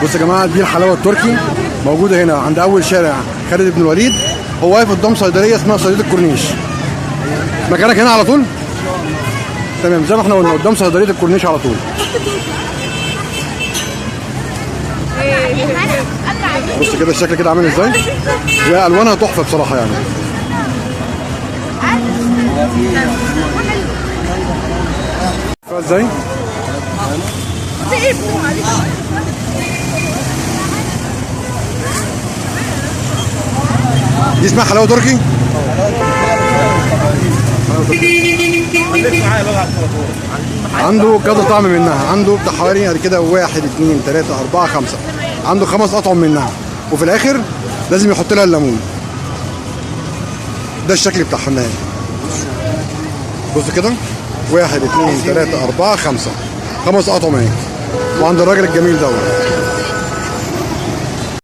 بصوا يا جماعه، دي الحلاوه التركي موجوده هنا عند اول شارع خالد بن الوليد. هو واقف قدام صيدليه اسمها صيدليه الكورنيش. مكانك هنا على طول؟ تمام، زي ما احنا قلنا قدام صيدليه الكورنيش على طول. بص كده الشكل كده عامل ازاي، هي الوانها تحفه بصراحه يعني. ازاي دي اسمها حلاوه تركي. عنده كذا طعم منها، عنده بتاع حوالي كده 1 2 3 4 5، عنده 5 اطعم منها، وفي الاخر لازم يحط لها الليمون. ده الشكل بتاعها النهائي. بص كده 1 2 3 4 5، 5 اطعم اهي. وعند الراجل الجميل دوت.